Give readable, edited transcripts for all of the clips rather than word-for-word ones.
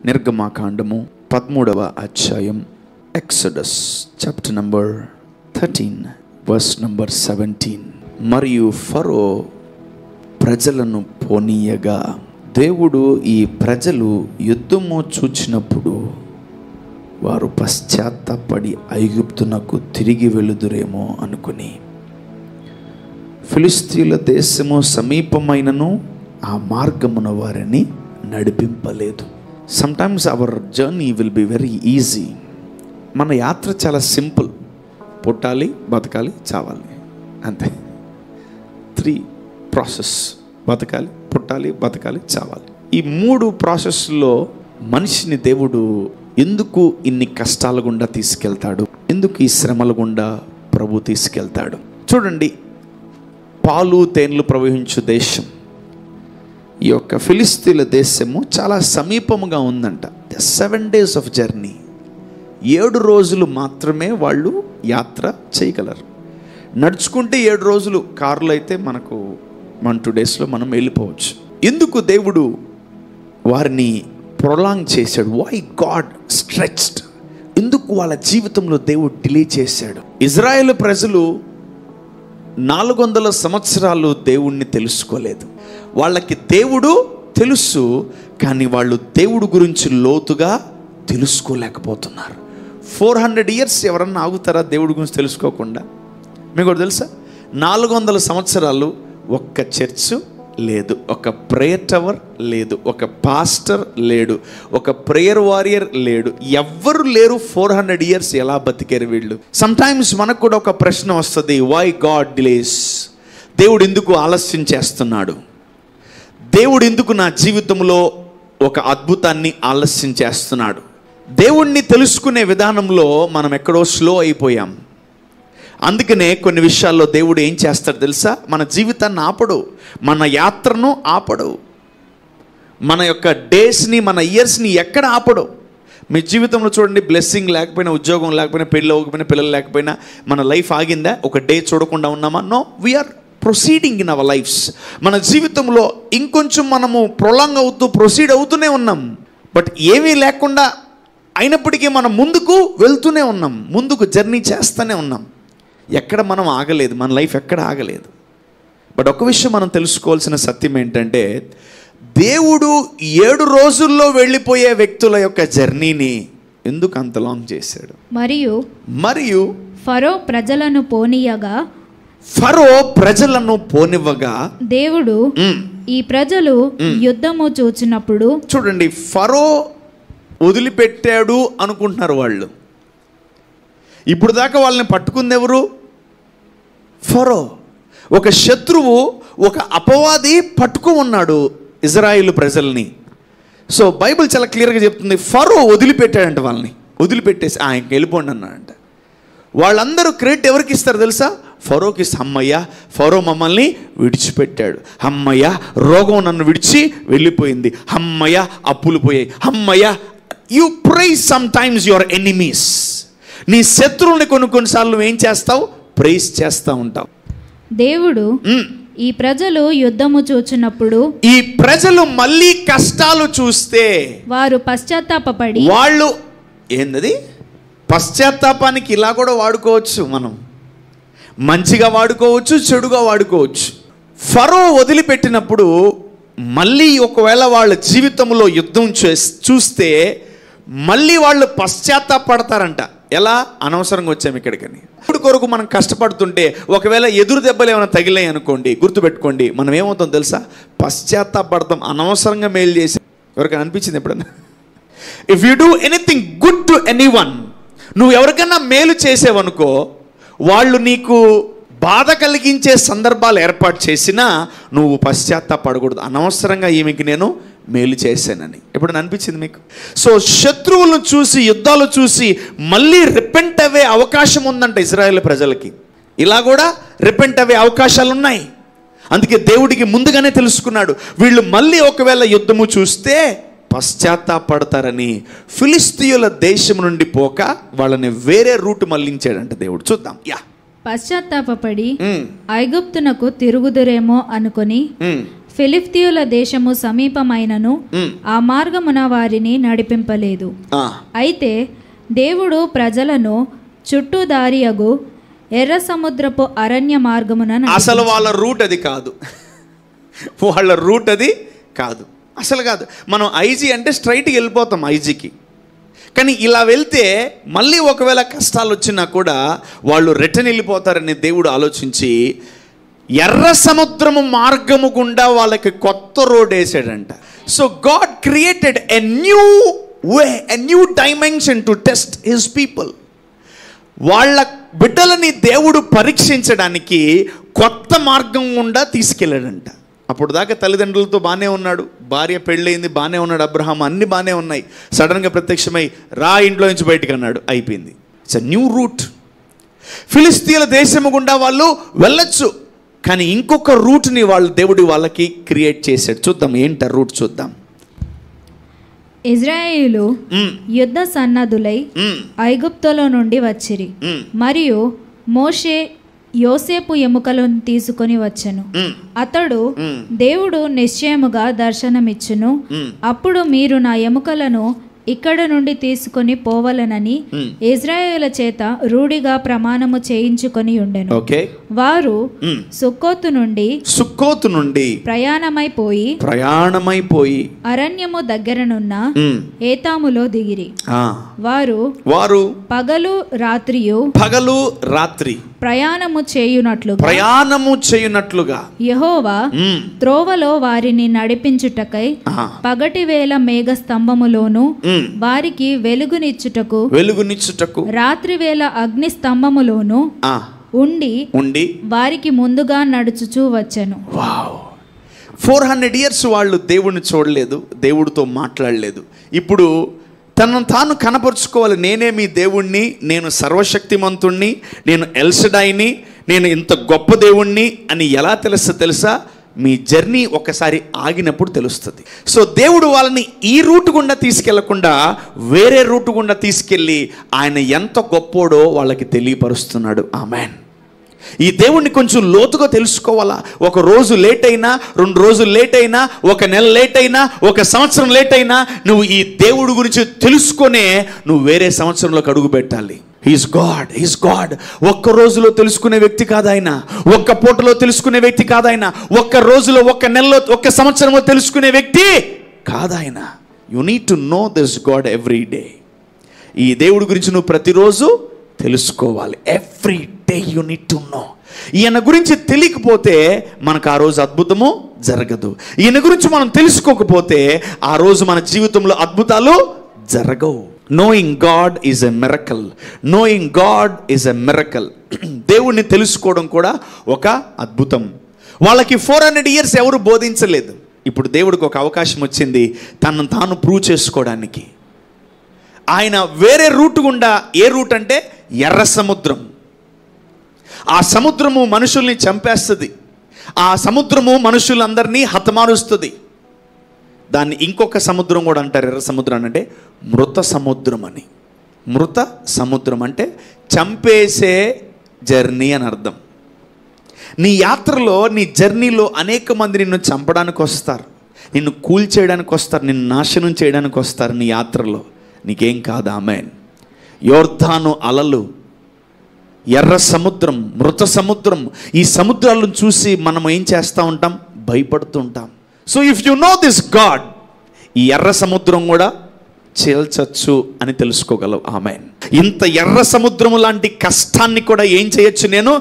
నిర్గమాకాండము 13వ అధ్యాయం, Exodus chapter number 13 verse number 17. మరియు ఫరో ప్రజలను పోనీయగా దేవుడు ఈ ప్రజలు యుద్ధము చూచినప్పుడు వారు పశ్చాత్తాపడి ఐగుప్తునకు తిరిగి వెళుదురేమో అనుకుని ఫిలిస్తీయుల దేశము సమీపమైనను ఆ మార్గమున వారిని నడిపింపలేదు. Sometimes our journey will be very easy. మన యాత్ర చాలా సింపుల్. పుట్టాలి, బతకాలి, చావాలి, అంతే. 3 ప్రాసెస్: బతకాలి, పుట్టాలి, బతకాలి, చావాలి. ఈ 3 ప్రాసెస్లో మనిషిని దేవుడు ఎందుకు ఇన్ని కష్టాల గుండా తీసుకెళ్తాడు, ఎందుకు ఈ శ్రమల గుండా ప్రభు తీసుకెళ్తాడు? చూడండి, పాలు తేనెలు ప్రవహించు దేశం, ఈ యొక్క ఫిలిస్తీన్ల దేశము చాలా సమీపముగా ఉందంట. 7 days ఆఫ్ జర్నీ, 7 రోజులు మాత్రమే వాళ్ళు యాత్ర చేయగలరు. నడుచుకుంటే 7 రోజులు, కారులో అయితే మనకు 1-2 daysలో మనం వెళ్ళిపోవచ్చు. ఎందుకు దేవుడు వారిని ప్రొలాంగ్ చేశాడు? Why God stretched? ఎందుకు వాళ్ళ జీవితంలో దేవుడు డిలే చేశాడు? ఇజ్రాయేల్ ప్రజలు 400 సంవత్సరాలు దేవుణ్ణి తెలుసుకోలేదు. వాళ్ళకి దేవుడు తెలుసు, కానీ వాళ్ళు దేవుడు గురించి లోతుగా తెలుసుకోలేకపోతున్నారు. 400 years ఎవరన్నా ఆగుతారా దేవుడి గురించి తెలుసుకోకుండా? మీకు తెలుసా, 400 సంవత్సరాలు ఒక్క చర్చ్ లేదు, ఒక ప్రేయర్ టవర్ లేదు, ఒక పాస్టర్ లేడు, ఒక ప్రేయర్ వారియర్ లేడు, ఎవ్వరు లేరు. 400 years ఎలా బతికారు వీళ్ళు? సమ్టైమ్స్ మనకు కూడా ఒక ప్రశ్న వస్తుంది, వై గాడ్ డిలేస్? దేవుడు ఎందుకు ఆలస్యం చేస్తున్నాడు? దేవుడు ఎందుకు నా జీవితంలో ఒక అద్భుతాన్ని ఆలస్యం చేస్తున్నాడు? దేవుణ్ణి తెలుసుకునే విధానంలో మనం ఎక్కడో స్లో అయిపోయాం. అందుకనే కొన్ని విషయాల్లో దేవుడు ఏం చేస్తాడు తెలుసా? మన జీవితాన్ని ఆపడు, మన యాత్రను ఆపడు, మన యొక్క డేస్ని, మన ఇయర్స్ని ఎక్కడ ఆపడు. మీ జీవితంలో చూడండి, బ్లెస్సింగ్ లేకపోయినా, ఉద్యోగం లేకపోయినా, పెళ్ళి అవ్వకపోయినా, పిల్లలు లేకపోయినా మన లైఫ్ ఆగిందా? ఒక డే చూడకుండా ఉన్నామా? No, we are proceeding in our lives. మన జీవితంలో ఇంకొంచెం మనము ప్రొలాంగ్ అవుతూ ప్రొసీడ్ అవుతూనే ఉన్నాం. బట్ ఏమీ లేకుండా అయినప్పటికీ మనం ముందుకు వెళ్తూనే ఉన్నాం, ముందుకు జర్నీ చేస్తూనే ఉన్నాం. ఎక్కడ మనం ఆగలేదు, మన లైఫ్ ఎక్కడ ఆగలేదు. బట్ ఒక విషయం మనం తెలుసుకోవాల్సిన సత్యం ఏంటంటే, దేవుడు 7 రోజుల్లో వెళ్ళిపోయే వ్యక్తుల యొక్క జర్నీని ఎందుకు అంత లాంగ్ చేశాడు? మరియు ఫరో ప్రజలను పోనివ్వగా దేవుడు ఈ ప్రజలు యుద్ధము చూచినప్పుడు, చూడండి, ఫరో వదిలిపెట్టాడు అనుకుంటున్నారు వాళ్ళు. ఇప్పుడు దాకా వాళ్ళని పట్టుకుంది ఎవరు? ఫరో. ఒక శత్రువు, ఒక అపవాది పట్టుకు ఉన్నాడు ఇజ్రాయేలు ప్రజల్ని. సో బైబిల్ చాలా క్లియర్గా చెప్తుంది, ఫరో వదిలిపెట్టాడంట వాళ్ళని. వదిలిపెట్టేసి ఇంక వెళ్ళిపోండి అన్నాడంట. వాళ్ళందరూ క్రెడిట్ ఎవరికి ఇస్తారు తెలుసా? ఫరోకి. అమ్మయ్య, ఫరో మమ్మల్ని విడిచిపెట్టాడు, అమ్మయ్య రోగం నన్ను విడిచి వెళ్ళిపోయింది, అమ్మయ్య అప్పులు పోయాయి, అమ్మయ్య. You praise sometimes your enemies. నీ శత్రువుని కొన్నిసార్లు ఏం చేస్తావు? ప్రైజ్ చేస్తూ ఉంటావు. దేవుడు ఈ ప్రజలు యుద్ధము చూచినప్పుడు, ఈ ప్రజలు మళ్ళీ కష్టాలు చూస్తే వారు పశ్చాత్తాపపడి, వాళ్ళు ఏందది పశ్చాత్తాపానికి ఇలా కూడా వాడుకోవచ్చు. మనం మంచిగా వాడుకోవచ్చు, చెడుగా వాడుకోవచ్చు. ఫరో వదిలిపెట్టినప్పుడు మళ్ళీ ఒకవేళ వాళ్ళ జీవితంలో యుద్ధం చూస్తే మళ్ళీ వాళ్ళు పశ్చాత్తాపడతారంట. ఎలా? అనవసరంగా వచ్చాము ఇక్కడికని. ఇప్పుడు కొరకు మనం కష్టపడుతుంటే ఒకవేళ ఎదురు దెబ్బలు ఏమైనా తగిలాయి అనుకోండి, గుర్తుపెట్టుకోండి, మనం ఏమవుతాం తెలుసా? పశ్చాత్తాపడతాం. అనవసరంగా మేలు చేసి ఎవరికైనా అనిపించింది ఎప్పుడన్నా? If you do anything good to anyone, నువ్వు ఎవరికైనా మేలు చేసేవనుకో, వాళ్ళు నీకు బాధ కలిగించే సందర్భాలు ఏర్పాటు చేసినా నువ్వు పశ్చాత్తాపడకూడదు. అనవసరంగా ఈమెకి నేను మేలు చేశానని ఎప్పుడైనా అనిపించింది మీకు? సో శత్రువులను చూసి, యుద్ధాలు చూసి మళ్ళీ రిపెంట్ అయ్యే అవకాశం ఉందంట ఇజ్రాయేల్ ప్రజలకి. ఇలా కూడా రిపెంట్ అయ్యే అవకాశాలు ఉన్నాయి. అందుకే దేవుడికి ముందుగానే తెలుసుకున్నాడు, వీళ్ళు మళ్ళీ ఒకవేళ యుద్ధము చూస్తే పశ్చాత్తాపడతారని ఫిలిస్తీయుల దేశం నుండి పోక వాళ్ళని వేరే రూట్ మళ్ళించాడంట దేవుడు. చూద్దాం. పశ్చాత్తాపడి ఐగుప్తునకు తిరుగుదురేమో అనుకొని ఫిలిష్తీయుల దేశము సమీపమైనను ఆ మార్గమున వారిని నడిపింపలేదు. అయితే దేవుడు ప్రజలను చుట్టూ దారియగు ఎర్ర సముద్రపు అరణ్య మార్గమున అసలు వాళ్ళ రూట్ అది కాదు, వాళ్ళ రూట్ అది కాదు, అసలు కాదు. మనం ఐజీ అంటే స్ట్రైట్కి వెళ్ళిపోతాం ఐజీకి. కానీ ఇలా వెళ్తే మళ్ళీ ఒకవేళ కష్టాలు వచ్చినా కూడా వాళ్ళు రిటర్న్ వెళ్ళిపోతారని దేవుడు ఆలోచించి ఎర్ర సముద్రము మార్గము గుండా వాళ్ళకి కొత్త రోడ్ వేసాడంట. So God created a new way, a new dimension to test his people. వాళ్ళ బిడ్డలని దేవుడు పరీక్షించడానికి కొత్త మార్గం గుండా తీసుకెళ్ళాడంట. అప్పుడు దాకా తల్లిదండ్రులతో బాగానే ఉన్నాడు, భార్య పెళ్ళయింది, బాగానే ఉన్నాడు అబ్రహాం, అన్ని బాగానే ఉన్నాయి. సడన్గా ప్రత్యక్షమై రా ఇంట్లో నుంచి బయటికి అన్నాడు, అయిపోయింది. It's a new route. ఫిలిష్తీయుల దేశము గుండా వాళ్ళు వెళ్ళొచ్చు, కానీ ఇంకొక రూట్ని దేవుడు వాళ్ళకి క్రియేట్ చేశాడు. చూద్దాం ఏంట రూట్ చూద్దాం. ఇజ్రాయేలు యుద్ధ సన్నద్ధులై ఐగుప్తులో నుండి వచ్చిరి, మరియు మోషే యోసేపు ఎముకలను తీసుకొని వచ్చెను. అతడు దేవుడు నిశ్చయముగా దర్శనమిచ్చును, అప్పుడు మీరు నా ఎముకలను ఇక్కడ నుండి తీసుకొని పోవలనని ఇజ్రాయేలు చేత రూఢిగా ప్రమాణము చేయించుకొని ఉండెను. వారు సుక్కోతు నుండి ప్రయాణమైపోయి అరణ్యము దగ్గరనున్న ఏతాములో దిగిరి. వారు పగలు రాత్రి ప్రయాణము చేయునట్లుగా యెహోవా త్రోవలో వారిని నడిపించుటకై పగటి వేళ మేఘ స్తంభములోను వారికి వెలుగునిచ్చుటకు రాత్రి వేళ అగ్ని స్తంభములోను ఉండి వారికి ముందుగా నడుచుచూ వచ్చెను. 400 years వాళ్ళు దేవుడిని చూడలేదు, దేవుడితో మాట్లాడలేదు. ఇప్పుడు తనను తాను కనపరుచుకోవాలి, నేనే మీ దేవుణ్ణి, నేను సర్వశక్తిమంతుణ్ణి, నేను ఎల్షడాయిని, నేను ఇంత గొప్ప దేవుణ్ణి అని ఎలా తెలుసా? మీ జర్నీ ఒకసారి ఆగినప్పుడు తెలుస్తుంది. సో దేవుడు వాళ్ళని ఈ రూట్ గుండా తీసుకెళ్లకుండా వేరే రూట్ గుండా తీసుకెళ్ళి ఆయన ఎంత గొప్పోడో వాళ్ళకి తెలియపరుస్తున్నాడు. ఆమేన్. ఈ దేవుణ్ణి కొంచెం లోతుగా తెలుసుకోవాలా. ఒక రోజు లేట్ అయినా, 2 రోజులు లేట్ అయినా, 1 నెల లేట్ అయినా, 1 సంవత్సరం లేట్ అయినా నువ్వు ఈ దేవుడి గురించి తెలుసుకొనే నువ్వు వేరే సంవత్సరంలోకి అడుగు పెట్టాలి. He's God. ఒక్క రోజులో తెలుసుకునే వ్యక్తి కాదాయన, ఒక్క పూటలో తెలుసుకునే వ్యక్తి కాదాయన, 1 రోజులో, 1 నెలలో, 1 సంవత్సరంలో తెలుసుకునే వ్యక్తి కాదాయన. You need to know this God every day. ఈ దేవుడి గురించి నువ్వు ప్రతిరోజు తెలుసుకోవాలి. Every day you need to know. ఈయన గురించి తెలియకపోతే మనకు ఆ రోజు అద్భుతము జరగదు. ఈయన గురించి మనం తెలుసుకోకపోతే ఆ రోజు మన జీవితంలో అద్భుతాలు జరగవు. Knowing God is a miracle. దేవుణ్ణి తెలుసుకోవడం కూడా ఒక అద్భుతం. వాళ్ళకి 400 years ఎవరు బోధించలేదు. ఇప్పుడు దేవుడికి ఒక అవకాశం వచ్చింది తనను తాను ప్రూవ్ చేసుకోవడానికి. ఆయన వేరే రూట్ గుండా, ఏ రూట్ అంటే ఎర్ర సముద్రం. ఆ సముద్రము మనుషుల్ని చంపేస్తుంది, ఆ సముద్రము మనుషులందరినీ హతమారుస్తుంది. దాన్ని ఇంకొక సముద్రం కూడా అంటారు, ఎర్ర సముద్రం అంటే మృత సముద్రం అని. మృత సముద్రం అంటే చంపేసే జర్నీ అని అర్థం. నీ యాత్రలో, నీ జర్నీలో అనేక మంది నిన్ను చంపడానికి వస్తారు, నిన్ను కూల్చేయడానికి వస్తారు, నిన్ను నాశనం చేయడానికి వస్తారు. నీ యాత్రలో నీకేం కాదు. ఆమేన్. యోర్దాను అలలు, ఎర్ర సముద్రం, మృత సముద్రం, ఈ సముద్రాలను చూసి మనం ఏం చేస్తూ ఉంటాం? భయపడుతూ ఉంటాం. So if you know this God, ఈ ఎర్ర సముద్రం కూడా చీల్చచ్చు అని తెలుసుకోగలవు. ఆమేన్. ఇంత ఎర్ర సముద్రము లాంటి కష్టాన్ని కూడా ఏం చేయొచ్చు? నేను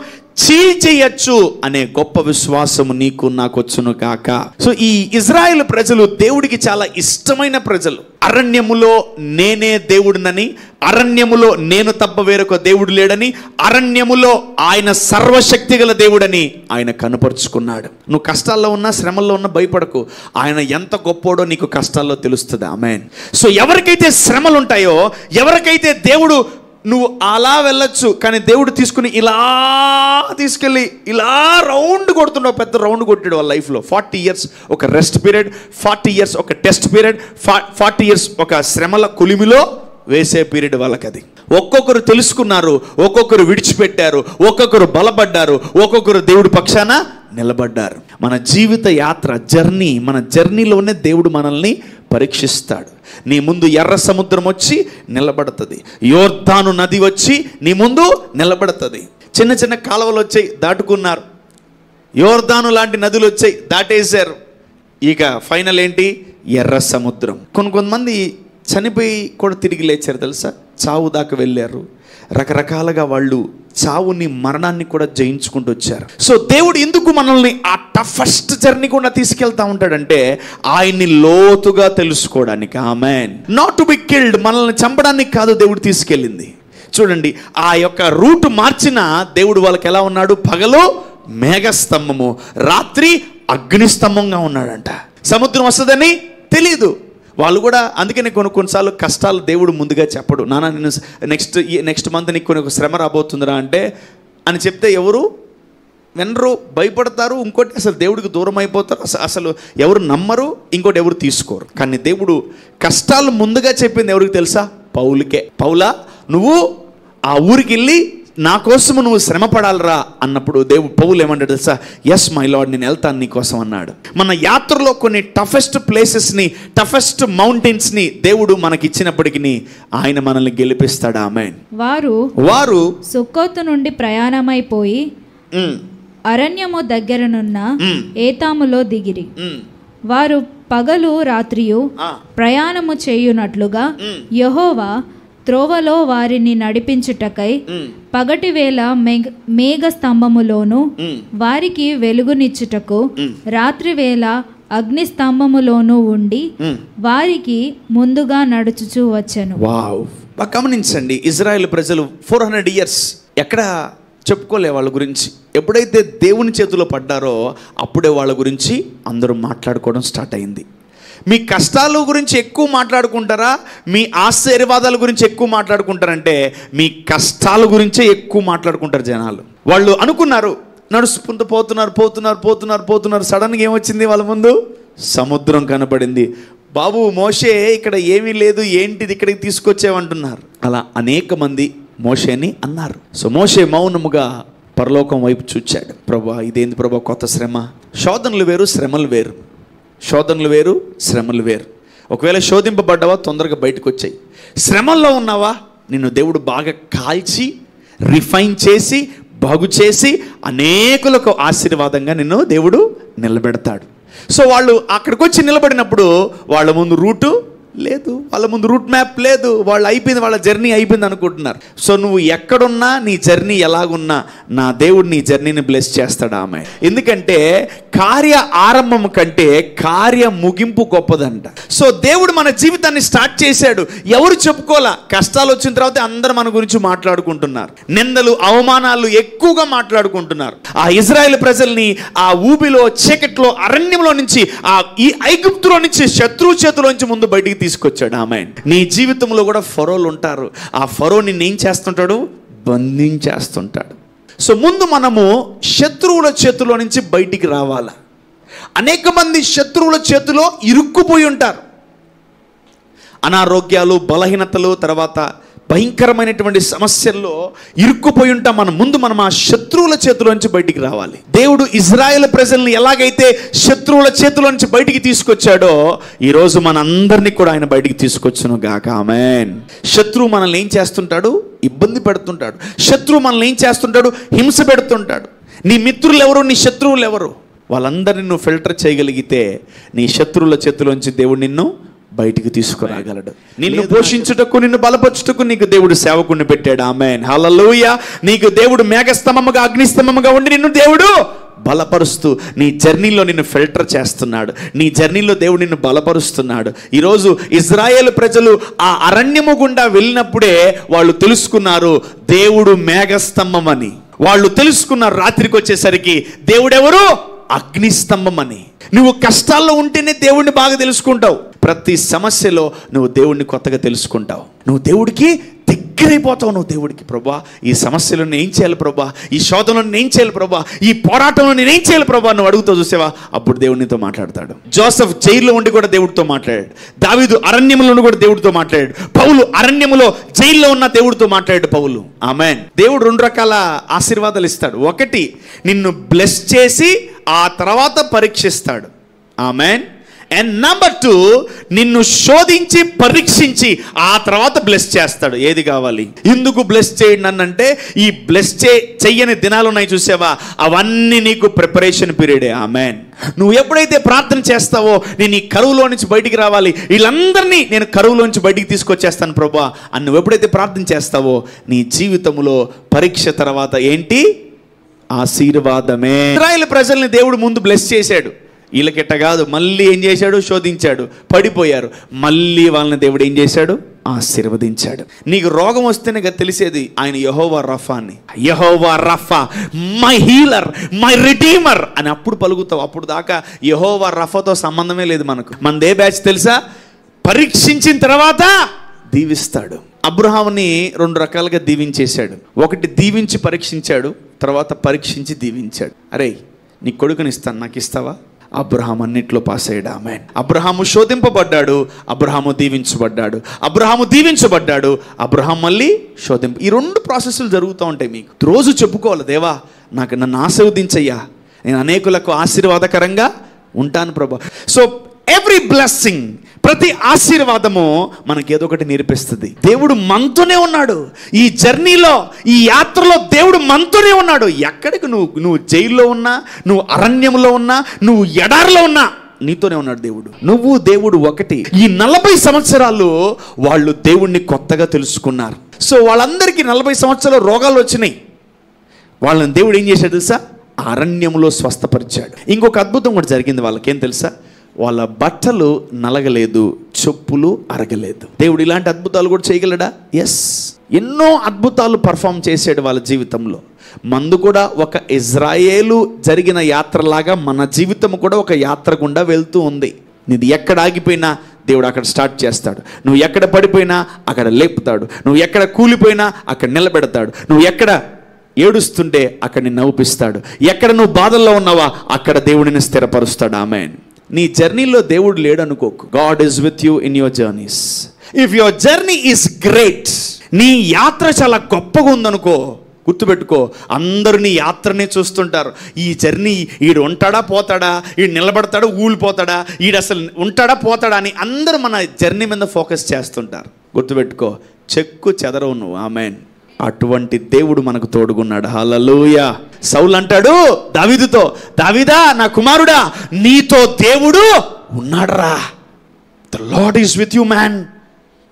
చీల్చేయచ్చు అనే గొప్ప విశ్వాసము నీకు నాకు వచ్చును కాక. సో ఈ ఇజ్రాయేల్ ప్రజలు దేవుడికి చాలా ఇష్టమైన ప్రజలు. అరణ్యములో నేనే దేవుడినని, అరణ్యములో నేను తప్ప వేరొక దేవుడు లేడని, అరణ్యములో ఆయన సర్వశక్తి గల దేవుడని ఆయన కనపరుచుకున్నాడు. నువ్వు కష్టాల్లో ఉన్నా, శ్రమల్లో ఉన్నా భయపడకు. ఆయన ఎంత గొప్పోడో నీకు కష్టాల్లో తెలుస్తుంది. ఆమేన్. సో ఎవరికైతే శ్రమలు ఉంటాయో, ఎవరికైతే దేవుడు నువ్వు అలా వెళ్ళొచ్చు, కానీ దేవుడు తీసుకుని ఇలా తీసుకెళ్ళి ఇలా రౌండ్ కొడుతుండవు, పెద్ద రౌండ్ కొట్టాడు వాళ్ళ లైఫ్లో. 40 years ఒక రెస్ట్ పీరియడ్, 40 years ఒక టెస్ట్ పీరియడ్, 40 years ఒక శ్రమల కులిమిలో వేసే పీరియడ్ వాళ్ళకి. అది ఒక్కొక్కరు తెలుసుకున్నారు, ఒక్కొక్కరు విడిచిపెట్టారు, ఒక్కొక్కరు బలపడ్డారు, ఒక్కొక్కరు దేవుడి పక్షాన నిలబడ్డారు. మన జీవిత యాత్ర జర్నీ, మన జర్నీలోనే దేవుడు మనల్ని పరీక్షిస్తాడు. నీ ముందు ఎర్ర సముద్రం వచ్చి నిలబడుతుంది, యోర్దాను నది వచ్చి నీ ముందు నిలబడుతుంది. చిన్న చిన్న కాలువలు వచ్చాయి, దాటుకున్నారు. యోర్దాను లాంటి నదులు వచ్చాయి, దాటేశారు. ఇక ఫైనల్ ఏంటి? ఎర్ర సముద్రం. కొంతమంది చనిపోయి కూడా తిరిగి లేచారు తెలుసా, చావు దాకా వెళ్ళారు. రకరకాలుగా వాళ్ళు చావుని, మరణాన్ని కూడా జయించుకుంటూ వచ్చారు. సో దేవుడు ఎందుకు మనల్ని ఆ టఫెస్ట్ జర్నీ కూడా తీసుకెళ్తా ఉంటాడంటే ఆయన్ని లోతుగా తెలుసుకోవడానికి. ఆమేన్. నాట్ టు బి కిల్డ్, మనల్ని చంపడానికి కాదు దేవుడు తీసుకెళ్ళింది. చూడండి, ఆ యొక్క రూట్ మార్చిన దేవుడు వాళ్ళకి ఎలా ఉన్నాడు? పగలు మేఘస్తంభము, రాత్రి అగ్నిస్తంభంగా ఉన్నాడంట. సముద్రం వస్తుందని తెలీదు వాళ్ళు కూడా. అందుకని కొన్నిసార్లు కష్టాలు దేవుడు ముందుగా చెప్పడు. నాన్న నేను నెక్స్ట్ మంత్ నీకు కొన్ని శ్రమ రాబోతుందిరా అంటే అని చెప్తే ఎవరు వినరు, భయపడతారు. ఇంకోటి అసలు దేవుడికి దూరం అయిపోతారు, అసలు ఎవరు నమ్మరు, ఇంకోటి ఎవరు తీసుకోరు. కానీ దేవుడు కష్టాలు ముందుగా చెప్పింది ఎవరికి తెలుసా? పౌలుకే. పౌలా, నువ్వు ఆ ఊరికి వెళ్ళి నా కోసము నువ్వు శ్రమ పడాలరా అన్నప్పుడు పౌలు ఏమంటాడు తెలుసా? ఎస్ మై లార్డ్, నేను వెళ్తాను నీ కోసం అన్నాడు. మన యాత్రలో కొన్ని టఫెస్ట్ ప్లేసెస్ని, టఫెస్ట్ మౌంటైన్స్ని దేవుడు మనకి ఇచ్చినప్పటికీ ఆయన మనల్ని గెలిపిస్తాడు. ఆమేన్. వారు సుక్కోతు నుండి ప్రయాణమైపోయి అరణ్యము దగ్గరనున్న ఏతాములో దిగిరి. వారు పగలు రాత్రియు ప్రయాణము చేయునట్లుగా యెహోవా త్రోవలో వారిని నడిపించుటకై పగటి వేళ మేఘ స్తంభములోను వారికి వెలుగునిచ్చుటకు రాత్రి వేళ అగ్ని స్తంభములోను ఉండి వారికి ముందుగా నడుచుచూ వచ్చెను. వావ్, గమనించండి, ఇజ్రాయెల్ ప్రజలు 400 years ఎక్కడ చెప్పుకోలే వాళ్ళ గురించి. ఎప్పుడైతే దేవుని చేతిలో పడ్డారో అప్పుడే వాళ్ళ గురించి అందరూ మాట్లాడుకోవడం స్టార్ట్ అయింది. మీ కష్టాల గురించి ఎక్కువ మాట్లాడుకుంటారా, మీ ఆశీర్వాదాల గురించి ఎక్కువ మాట్లాడుకుంటారంటే మీ కష్టాల గురించే ఎక్కువ మాట్లాడుకుంటారు జనాలు. వాళ్ళు అనుకున్నారు, నడుచుకుంటూ పోతున్నారు. సడన్గా ఏమొచ్చింది వాళ్ళ ముందు? సముద్రం కనపడింది. బాబు మోషే, ఇక్కడ ఏమీ లేదు, ఏంటిది ఇక్కడికి తీసుకొచ్చేవంటున్నారు. అలా అనేక మంది మోషేని అన్నారు. సో మోషే మౌనముగా పరలోకం వైపు చూచాడు. ప్రభా, ఇదేంది ప్రభా, కొత్త శ్రమ. శోధనలు వేరు, శ్రమలు వేరు. శోధనలు వేరు, శ్రమలు వేరు. ఒకవేళ శోధింపబడ్డావా, తొందరగా బయటకు వచ్చాయి. శ్రమల్లో ఉన్నావా, నిన్ను దేవుడు బాగా కాల్చి రిఫైన్ చేసి బాగు చేసి అనేకులకు ఆశీర్వాదంగా నిన్ను దేవుడు నిలబెడతాడు. సో వాళ్ళు అక్కడికి వచ్చి నిలబడినప్పుడు వాళ్ళ ముందు రూటు లేదు, వాళ్ళ ముందు రూట్ మ్యాప్ లేదు. వాళ్ళు అయిపోయింది, వాళ్ళ జర్నీ అయిపోయింది అనుకుంటున్నారు. సో నువ్వు ఎక్కడున్నా, నీ జర్నీ ఎలాగున్నా, నా దేవుడు నీ జర్నీని బ్లెస్ చేస్తాడు. ఆమె ఎందుకంటే కార్య ఆరంభం కంటే కార్య ముగింపు గొప్పదంట. సో దేవుడు మన జీవితాన్ని స్టార్ట్ చేశాడు. ఎవరు చెప్పుకోలా, కష్టాలు వచ్చిన తర్వాత అందరూ మన గురించి మాట్లాడుకుంటున్నారు. నిందలు, అవమానాలు ఎక్కువగా మాట్లాడుకుంటున్నారు. ఆ ఇజ్రాయెల్ ప్రజల్ని ఆ ఊబిలో, చీకట్లో, అరణ్యంలో నుంచి, ఈ ఐగుప్తులో నుంచి, శత్రువు చేతిలో నుంచి ముందు బయటికి తీసుకొచ్చాడు. ఆమేన్. నీ జీవితంలో కూడా ఫరోలు ఉంటారు. ఆ ఫరో నిన్ను ఏం చేస్తుంటాడు? బంధించేస్తుంటాడు. సో ముందు మనము శత్రువుల చేతిలో నుంచి బయటికి రావాలా. అనేక మంది శత్రువుల చేతిలో ఇరుక్కుపోయి ఉంటారు. అనారోగ్యాలు, బలహీనతలు, తర్వాత భయంకరమైనటువంటి సమస్యల్లో ఇరుక్కుపోయి ఉంటాం. మనం ఆ శత్రువుల చేతిలో నుంచి బయటికి రావాలి. దేవుడు ఇజ్రాయెల్ ప్రజల్ని ఎలాగైతే శత్రువుల చేతిలో నుంచి బయటికి తీసుకొచ్చాడో ఈరోజు మనందరినీ కూడా ఆయన బయటికి తీసుకొచ్చును గాక. ఆమేన్. శత్రువు మనల్ని ఏం చేస్తుంటాడు? ఇబ్బంది పెడుతుంటాడు. శత్రువు మనల్ని ఏం చేస్తుంటాడు? హింస పెడుతుంటాడు. నీ మిత్రులు ఎవరు, నీ శత్రువులు ఎవరు, వాళ్ళందరినీ నువ్వు ఫిల్టర్ చేయగలిగితే నీ శత్రువుల చేతిలోంచి దేవుడు నిన్ను బయటికి తీసుకురాగలడు. నిన్ను పోషించుటకు, నిన్ను బలపరచుటకు నీకు దేవుడు సేవకుడిని పెట్టాడు. ఆమేన్. హల్లెలూయా. నీకు దేవుడు మేఘస్తంభముగా, అగ్నిస్తంభముగా ఉండి నిన్ను దేవుడు బలపరుస్తూ నీ జర్నీలో నిన్ను ఫిల్టర్ చేస్తున్నాడు. నీ జర్నీలో దేవుడు నిన్ను బలపరుస్తున్నాడు. ఈరోజు ఇజ్రాయేల్ ప్రజలు ఆ అరణ్యము గుండా వెళ్ళినప్పుడే వాళ్ళు తెలుసుకున్నారు దేవుడు మేఘస్తంభం అని. వాళ్ళు తెలుసుకున్నారు రాత్రికి వచ్చేసరికి దేవుడెవరు? అగ్నిస్తంభం అని. నువ్వు కష్టాల్లో ఉంటేనే దేవుడిని బాగా తెలుసుకుంటావు. ప్రతి సమస్యలో నువ్వు దేవుడిని కొత్తగా తెలుసుకుంటావు. నువ్వు దేవుడికి దగ్గరైపోతావు నువ్వు దేవుడికి. ప్రభా ఈ సమస్యలో నేను ఏం చేయాలి ప్రభా, ఈ శోధనలో నేను ఏం చేయాలి ప్రభా, ఈ పోరాటంలో నేను ఏం చేయాలి ప్రభా నువ్వు అడుగుతావు చూసావా, అప్పుడు దేవుడితో మాట్లాడతాడు. జోసెఫ్ జైల్లో ఉండి కూడా దేవుడితో మాట్లాడాడు. దావీదు అరణ్యంలో ఉండి కూడా దేవుడితో మాట్లాడాడు. పౌలు అరణ్యములో జైల్లో ఉన్న దేవుడితో మాట్లాడాడు పౌలు. ఆమేన్. దేవుడు 2 రకాల ఆశీర్వాదాలు ఇస్తాడు. ఒకటి, నిన్ను బ్లెస్ చేసి ఆ తర్వాత పరీక్షిస్తాడు. ఆమేన్. అండ్ నెంబర్ 2, నిన్ను శోధించి పరీక్షించి ఆ తర్వాత బ్లెస్ చేస్తాడు. ఏది కావాలి? ఎందుకు బ్లెస్ చేయండి నన్నంటే, ఈ బ్లెస్ చెయ్యని దినాలు ఉన్నాయి చూసావా, అవన్నీ నీకు ప్రిపరేషన్ పీరియడే. ఆమేన్. నువ్వు ఎప్పుడైతే ప్రార్థన చేస్తావో, నేను ఈ కరువులో నుంచి బయటికి రావాలి, వీళ్ళందరినీ నేను కరువులోంచి బయటికి తీసుకొచ్చేస్తాను ప్రభా అని నువ్వు ఎప్పుడైతే ప్రార్థన చేస్తావో, నీ జీవితంలో పరీక్ష తర్వాత ఏంటి? ఆశీర్వాదమే. ఇశ్రాయేలు ప్రజల్ని దేవుడు ముందు బ్లెస్ చేశాడు. వీళ్ళకిట్ట కాదు, మళ్ళీ ఏం చేశాడు? శోధించాడు, పడిపోయారు. మళ్ళీ వాళ్ళని దేవుడు ఏం చేశాడు? ఆశీర్వదించాడు. నీకు రోగం వస్తేనే కదా తెలిసేది ఆయన యెహోవా రఫా అని. యెహోవా రఫా, మై హీలర్, మై రిడీమర్ అని అప్పుడు పలుకుతావు. అప్పుడు దాకా యెహోవా రఫాతో సంబంధమే లేదు మనకు. మనదే బ్యాచ్ తెలుసా? పరీక్షించిన తర్వాత దీవిస్తాడు. అబ్రహాముని 2 రకాలుగా దీవించేశాడు. ఒకటి, దీవించి పరీక్షించాడు, తర్వాత పరీక్షించి దీవించాడు. అరే నీ కొడుకుని ఇస్తాను, నాకు ఇస్తావా? అబ్రహాం అన్నిట్లో పాస్ అయ్యాడు. ఆమేన్. అబ్రహాము శోధింపబడ్డాడు, అబ్రహాము దీవించబడ్డాడు. అబ్రహాము దీవించబడ్డాడు, అబ్రహాం మళ్ళీ శోధింపు. ఈ 2 ప్రాసెస్లు జరుగుతూ ఉంటాయి. మీకు రోజు చెప్పుకోవాలి, దేవా నన్ను ఆశీర్వదించయ్యా, నేను అనేకులకు ఆశీర్వాదకరంగా ఉంటాను ప్రభా. సో ఎవ్రీ బ్లెస్సింగ్, ప్రతి ఆశీర్వాదము మనకి ఏదో ఒకటి నేర్పిస్తుంది. దేవుడు మనతోనే ఉన్నాడు. ఈ జర్నీలో, ఈ యాత్రలో దేవుడు మనతోనే ఉన్నాడు. ఎక్కడికి నువ్వు జైల్లో ఉన్నా, నువ్వు అరణ్యంలో ఉన్నా, నువ్వు ఎడారిలో ఉన్నా, నీతోనే ఉన్నాడు దేవుడు. నువ్వు దేవుడు ఒకటి. ఈ 40 సంవత్సరాలు వాళ్ళు దేవుణ్ణి కొత్తగా తెలుసుకున్నారు. సో వాళ్ళందరికీ 40 సంవత్సరాలు రోగాలు వచ్చినాయి. వాళ్ళని దేవుడు ఏం చేశాడు తెలుసా? అరణ్యంలో స్వస్థపరిచాడు. ఇంకొక అద్భుతం కూడా జరిగింది. వాళ్ళకేం తెలుసా? వాళ్ళ బట్టలు నలగలేదు, చెప్పులు అరగలేదు. దేవుడు ఇలాంటి అద్భుతాలు కూడా చేయగలడా? ఎస్. ఎన్నో అద్భుతాలు పర్ఫామ్ చేశాడు వాళ్ళ జీవితంలో. మందు కూడా ఒక ఇజ్రాయేలు జరిగిన యాత్రలాగా మన జీవితం కూడా ఒక యాత్ర గుండా వెళ్తూ ఉంది. నీది ఎక్కడ ఆగిపోయినా దేవుడు అక్కడ స్టార్ట్ చేస్తాడు. నువ్వు ఎక్కడ పడిపోయినా అక్కడ లేపుతాడు. నువ్వు ఎక్కడ కూలిపోయినా అక్కడ నిలబెడతాడు. నువ్వు ఎక్కడ ఏడుస్తుంటే అక్కడ నిన్ను నవ్విస్తాడు. ఎక్కడ నువ్వు బాధల్లో ఉన్నావా అక్కడ దేవుడిని స్థిరపరుస్తాడు. ఆమేన్. నీ జర్నీలో దేవుడు లేడు అనుకోకు. God is with you in your journeys. If your journey is great, నీ యాత్ర చాలా గొప్పగా ఉందనుకో, గుర్తుపెట్టుకో, అందరూ నీ యాత్రనే చూస్తుంటారు. ఈ జర్నీ ఈడు ఉంటాడా పోతాడా, ఈడు నిలబడతాడా ఊలిపోతాడా, ఈడు అసలు ఉంటాడా పోతాడా అని అందరూ మన జర్నీ మీద ఫోకస్ చేస్తుంటారు. గుర్తుపెట్టుకో, చెక్కు చెదరవు నువ్వు. ఆమేన్. అటువంటి దేవుడు మనకు తోడుగున్నాడు. హల్లెలూయా. సౌలు అంటాడు దావీదుతో, దావీదా నా కుమారుడా, నీతో దేవుడు ఉన్నాడరా. The Lord is with you man.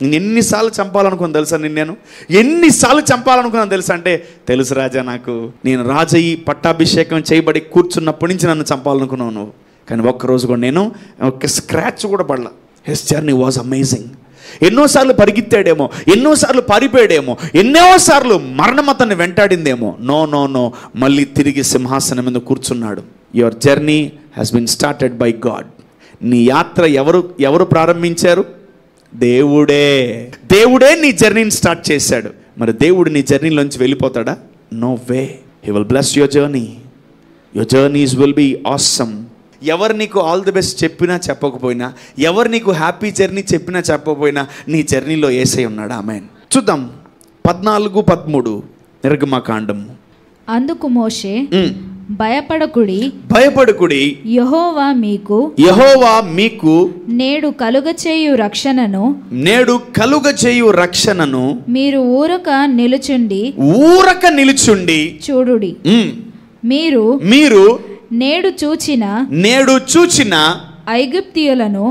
నేను ఎన్నిసార్లు చంపాలనుకున్నాను తెలుసా? నేను ఎన్నిసార్లు చంపాలనుకున్నాను తెలుసా అంటే, తెలుసు రాజా, నాకు నేను రాజయ్యి పట్టాభిషేకం చేయబడి కూర్చున్నప్పటి నుంచి నన్ను చంపాలనుకున్నావు నువ్వు. కానీ ఒక్కరోజు కూడా నేను ఒక్క స్క్రాచ్ కూడా పడలా. His journey was amazing. ఎన్నోసార్లు పరిగెత్తాడేమో, ఎన్నోసార్లు పారిపోయాడేమో, ఎన్నోసార్లు మరణం అతన్ని వెంటాడిందేమో. నో నో నో, మళ్ళీ తిరిగి సింహాసనం మీద కూర్చున్నాడు. Your journey has been started by God. నీ యాత్ర ఎవరు ప్రారంభించారు? దేవుడే. దేవుడే నీ జర్నీని స్టార్ట్ చేశాడు. మరి దేవుడు నీ జర్నీలోంచి వెళ్ళిపోతాడా? No way. He will bless your journey. Your journeys will be awesome. ఎవరు నీకు ఆల్ ది బెస్ట్ చెప్పినా చెప్పకపోయినా, ఎవరు నీకు హ్యాపీ జర్నీ చెప్పినా చెప్పకపోయినా, నీ జర్నీలో యేసయ్య ఉన్నాడు. ఆమేన్. చూద్దాం 14-13 నిర్గమకాండం. అందుకు మోషే, భయపడకుడి, యెహోవా మీకు నేడు కలుగచేయు రక్షణను మీరు ఊరక నిలుచుండి చూడుడి. మీరు నేడు చూచిన ఐగుప్తీయులను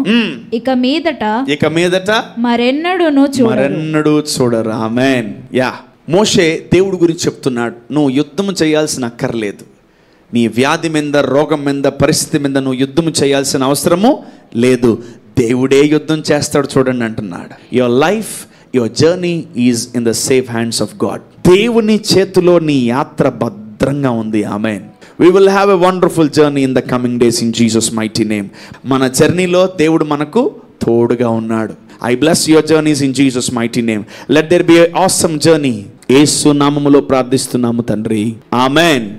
ఇక మీదట మరెన్నడూ చూడరు. ఆమేన్. యా. మోషే దేవుడి గురించి చెప్తున్నాడు. నువ్వు యుద్ధం చేయాల్సిన అక్కర్లేదు. నీ వ్యాధి మీద, రోగం మీద, పరిస్థితి మీద నువ్వు యుద్ధం చేయాల్సిన అవసరము లేదు. దేవుడే యుద్ధం చేస్తాడు చూడండి అంటున్నాడు. Your life, your journey is in the safe hands of God. దేవుని చేతిలో నీ యాత్ర భద్రంగా ఉంది. ఆమేన్. We will have a wonderful journey in the coming days in Jesus' mighty name. మన జర్నీలో దేవుడు మనకు తోడుగా ఉన్నాడు. I bless your journeys in Jesus' mighty name. Let there be an awesome journey. యేసు నామములో ప్రార్థిస్తున్నాము తండ్రి. ఆమెన్.